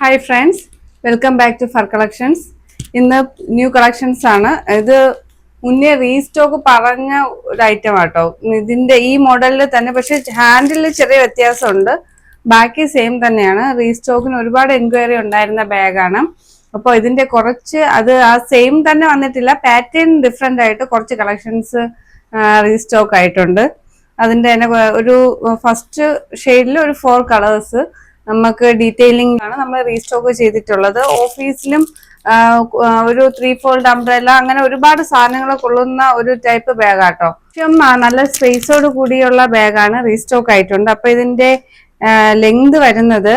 Hi friends, welcome back to Fur Collections. ഇന്ന് new collections ആണ്. ഇത് മുന്നേ റീസ്റ്റോക്ക് പറഞ്ഞ ഒരു ഐറ്റം ആട്ടോ. ഇതിന്റെ ഈ മോഡലിൽ തന്നെ പക്ഷെ ഹാൻഡിൽ ചെറിയ വ്യത്യാസമുണ്ട്. ബാക്കി സെയിം തന്നെയാണ്. റീസ്റ്റോക്കിന് ഒരുപാട് എൻക്വയറി ഉണ്ടായിരുന്ന ബാഗാണ്. അപ്പോൾ ഇതിന്റെ കുറച്ച് അത് ആ സെയിം തന്നെ വന്നിട്ടില്ല, പാറ്റേൺ ഡിഫറെന്റ് ആയിട്ട് കുറച്ച് കളക്ഷൻസ് റീസ്റ്റോക്ക് ആയിട്ടുണ്ട്. അതിന്റെ തന്നെ ഒരു ഫസ്റ്റ് ഷെയ്ഡിൽ ഒരു 4 കളേഴ്സ് നമുക്ക് ഡീറ്റെയിലിംഗ് ആണ് നമ്മൾ റീസ്റ്റോക്ക് ചെയ്തിട്ടുള്ളത്. ഓഫീസിലും ഒരു 3-fold അംബ്രല്ല അങ്ങനെ ഒരുപാട് സാധനങ്ങൾ കൊള്ളുന്ന ഒരു ടൈപ്പ് ബാഗാട്ടോ. നല്ല സ്പേസോട് കൂടിയുള്ള ബാഗാണ്, റീസ്റ്റോക്ക് ആയിട്ടുണ്ട്. അപ്പൊ ഇതിന്റെ ലെങ്ത് വരുന്നത്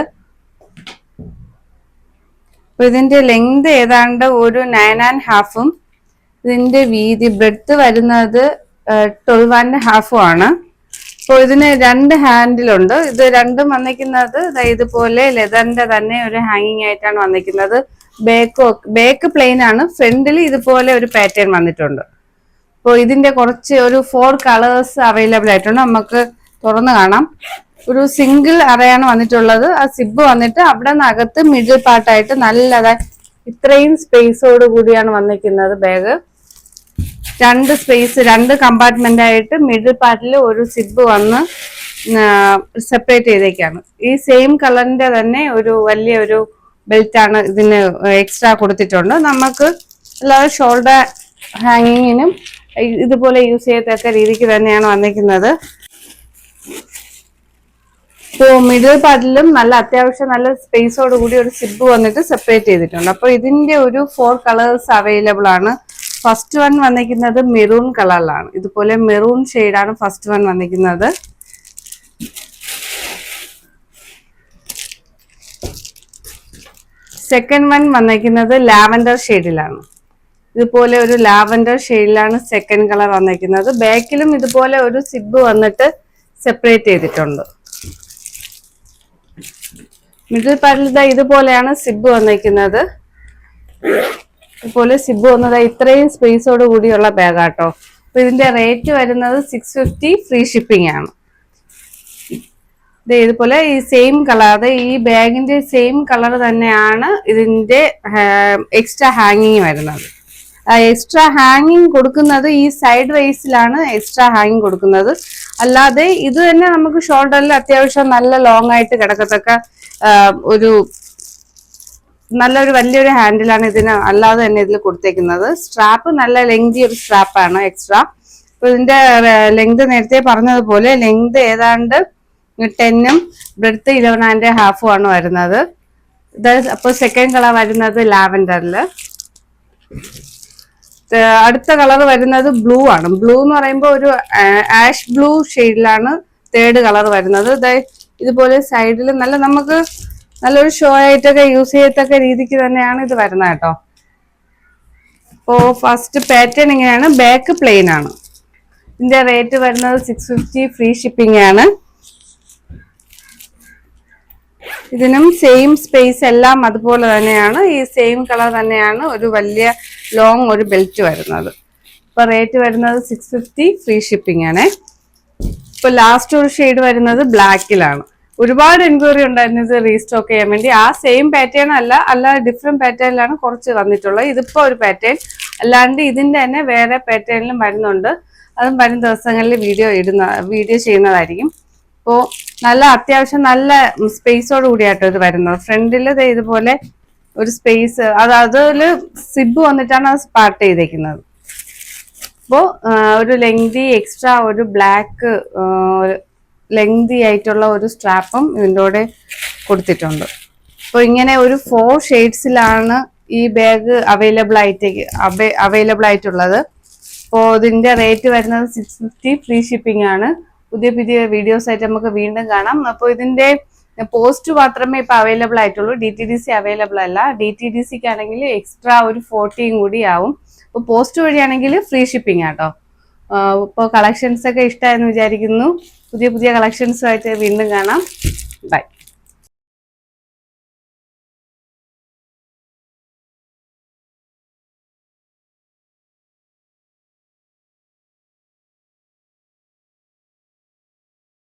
ഏതാണ്ട് ഒരു 9.5 ഇതിന്റെ വീതി ബ്രെഡ്ത്ത് വരുന്നത് 12.5 ആണ്. അപ്പോൾ ഇതിന് 2 ഹാൻഡിലുണ്ട്. ഇത് രണ്ടും വന്നിരിക്കുന്നത് ഇതുപോലെ ലെതറിന്റെ തന്നെ ഒരു ഹാങ്ങിങ് ആയിട്ടാണ് വന്നിരിക്കുന്നത്. ബാക്ക് പ്ലെയിൻ ആണ്, ഫ്രണ്ടിൽ ഇതുപോലെ ഒരു പാറ്റേൺ വന്നിട്ടുണ്ട്. അപ്പോൾ ഇതിന്റെ കുറച്ച് ഒരു 4 കളേഴ്സ് അവൈലബിൾ ആയിട്ടുണ്ട്. നമുക്ക് തുറന്ന് കാണാം. ഒരു സിംഗിൾ അറയാണ് വന്നിട്ടുള്ളത്. ആ സിബ് വന്നിട്ട് അവിടെ നിന്ന് അകത്ത് മിഡിൽ പാർട്ടായിട്ട് നല്ലതായി ഇത്രയും സ്പേസോട് കൂടിയാണ് വന്നിരിക്കുന്നത് ബാഗ്. 2 കമ്പാർട്ട്മെന്റ് ആയിട്ട് മിഡിൽ പാർട്ടിൽ ഒരു സിബ് വന്ന് സെപ്പറേറ്റ് ചെയ്തേക്കാണ്. ഈ സെയിം കളറിന്റെ തന്നെ ഒരു വലിയൊരു ബെൽറ്റ് ആണ് ഇതിന് എക്സ്ട്രാ കൊടുത്തിട്ടുണ്ട്. നമുക്ക് അല്ലാതെ ഷോൾഡർ ഹാങ്ങിങ്ങിനും ഇതുപോലെ യൂസ് ചെയ്യത്തക്ക രീതിക്ക് തന്നെയാണ് വന്നിരിക്കുന്നത്. ഇപ്പോൾ മിഡിൽ പാർട്ടിലും നല്ല അത്യാവശ്യം നല്ല സ്പേസോട് കൂടി ഒരു സിബ് വന്നിട്ട് സെപ്പറേറ്റ് ചെയ്തിട്ടുണ്ട്. അപ്പൊ ഇതിന്റെ ഒരു 4 കളേഴ്സ് അവൈലബിൾ ആണ്. ഫസ്റ്റ് വൺ വന്നിരിക്കുന്നത് മെറൂൺ കളറിലാണ്. ഇതുപോലെ മെറൂൺ ഷെയ്ഡാണ് ഫസ്റ്റ് വൺ വന്നിരിക്കുന്നത്. സെക്കൻഡ് വൺ വന്നിരിക്കുന്നത് ലാവൻഡർ ഷെയ്ഡിലാണ്. ഇതുപോലെ ഒരു ലാവൻഡർ ഷെയ്ഡിലാണ് സെക്കൻഡ് കളർ വന്നിരിക്കുന്നത്. ബാക്കിലും ഇതുപോലെ ഒരു സിബ് വന്നിട്ട് സെപ്പറേറ്റ് ചെയ്തിട്ടുണ്ട്. മിഡിൽ പാർട്ടിൽ ഇതുപോലെയാണ് സിബ് വന്നിരിക്കുന്നത്. ഇതുപോലെ സിബ് വന്നത് ഇത്രയും സ്പേസോട് കൂടിയുള്ള ബാഗാട്ടോ. അപ്പൊ ഇതിന്റെ റേറ്റ് വരുന്നത് 650 ഫ്രീ ഷിപ്പിംഗ് ആണ്. ഇതുപോലെ ഈ സെയിം കളർ, ഈ ബാഗിന്റെ സെയിം കളർ തന്നെയാണ് ഇതിന്റെ എക്സ്ട്രാ ഹാങ്ങിങ് വരുന്നത്. എക്സ്ട്രാ ഹാങ്ങിങ് കൊടുക്കുന്നത് ഈ സൈഡ് വൈസിലാണ് എക്സ്ട്രാ ഹാങ്ങിങ് കൊടുക്കുന്നത്. അല്ലാതെ ഇത് തന്നെ നമുക്ക് ഷോൾഡറിൽ അത്യാവശ്യം നല്ല ലോങ് ആയിട്ട് കിടക്കത്തക്ക ഒരു നല്ലൊരു വലിയൊരു ഹാൻഡിലാണ് ഇതിന് അല്ലാതെ തന്നെ ഇതിൽ കൊടുത്തേക്കുന്നത്. സ്ട്രാപ്പ് നല്ല ലെങ്തി ഒരു സ്ട്രാപ്പാണ് എക്സ്ട്രാ. അപ്പൊ ഇതിന്റെ ലെങ്ത് നേരത്തെ പറഞ്ഞതുപോലെ ലെങ്ത് ഏതാണ്ട് 10ഉം ബ്രെഡ്ത്ത് 11.5 ആണ് വരുന്നത്. അപ്പോൾ സെക്കൻഡ് കളർ വരുന്നത് ലാവൻഡറില്. അടുത്ത കളർ വരുന്നത് ബ്ലൂ ആണ്. ബ്ലൂ എന്ന് പറയുമ്പോൾ ഒരു ആഷ് ബ്ലൂ ഷെയ്ഡിലാണ് തേർഡ് കളർ വരുന്നത്. ഇതുപോലെ സൈഡിൽ നമുക്ക് നല്ലൊരു ഷോ ആയിട്ടൊക്കെ യൂസ് ചെയ്യത്തക്ക രീതിക്ക് തന്നെയാണ് ഇത് വരുന്നത് കേട്ടോ. അപ്പോ ഫസ്റ്റ് പാറ്റേൺ ഇങ്ങനെയാണ്, ബാക്ക് പ്ലെയിൻ ആണ്. ഇതിന്റെ റേറ്റ് വരുന്നത് 650 ഫ്രീ ഷിപ്പിംഗ് ആണ്. ഇതിനും സെയിം സ്പേസ് എല്ലാം അതുപോലെ തന്നെയാണ്. ഈ സെയിം കളർ തന്നെയാണ് ഒരു വലിയ ലോങ് ഒരു ബെൽറ്റ് വരുന്നത്. അപ്പൊ റേറ്റ് വരുന്നത് 650 ഫ്രീ ഷിപ്പിംഗ് ആണ്. ഇപ്പൊ ലാസ്റ്റ് ഒരു ഷെയ്ഡ് വരുന്നത് ബ്ലാക്കിലാണ്. ഒരുപാട് എൻക്വയറി ഉണ്ടായിരുന്നു ഇത് റീസ്റ്റോക്ക് ചെയ്യാൻ വേണ്ടി. ആ സെയിം പാറ്റേൺ അല്ല ഡിഫറെന്റ് പാറ്റേണിലാണ് കുറച്ച് വന്നിട്ടുള്ളത്. ഇതിപ്പോ ഒരു പാറ്റേൺ അല്ലാണ്ട് ഇതിന്റെ തന്നെ വേറെ പാറ്റേണിലും വരുന്നുണ്ട്. അതും വരും ദിവസങ്ങളിൽ വീഡിയോ ചെയ്യുന്നതായിരിക്കും. അപ്പോൾ നല്ല അത്യാവശ്യം നല്ല സ്പേസോട് കൂടിയാട്ടോ ഇത് വരുന്നത്. ഫ്രണ്ടിൽ ഇതുപോലെ ഒരു സ്പേസ് അതില് സിബ് വന്നിട്ടാണ് അത് സ്പാർട്ട് ചെയ്തേക്കുന്നത്. അപ്പോൾ ഒരു ലെങ്തി എക്സ്ട്രാ ഒരു ബ്ലാക്ക് ലെങ്തി ആയിട്ടുള്ള ഒരു സ്ട്രാപ്പും ഇതിൻ്റെ കൂടെ കൊടുത്തിട്ടുണ്ട്. അപ്പോൾ ഇങ്ങനെ ഒരു 4 ഷെയ്ഡ്സിലാണ് ഈ ബാഗ് അവൈലബിൾ ആയിട്ടുള്ളത്. അപ്പോൾ ഇതിന്റെ റേറ്റ് വരുന്നത് 650 ഫ്രീ ഷിപ്പിംഗ് ആണ്. പുതിയ വീഡിയോസ് ആയിട്ട് നമുക്ക് വീണ്ടും കാണാം. അപ്പോൾ ഇതിന്റെ പോസ്റ്റ് മാത്രമേ ഇപ്പൊ അവൈലബിൾ ആയിട്ടുള്ളൂ, DTDC അവൈലബിൾ അല്ല. DTDCക്ക് ആണെങ്കിൽ എക്സ്ട്രാ ഒരു 40 കൂടി ആവും. അപ്പോൾ പോസ്റ്റ് വഴിയാണെങ്കിൽ ഫ്രീ ഷിപ്പിംഗ് ആട്ടോ. ഇപ്പോൾ കളക്ഷൻസ് ഒക്കെ ഇഷ്ടമായെന്ന് വിചാരിക്കുന്നു. പുതിയ കളക്ഷൻസുമായിട്ട് വീണ്ടും കാണാം. ബൈ.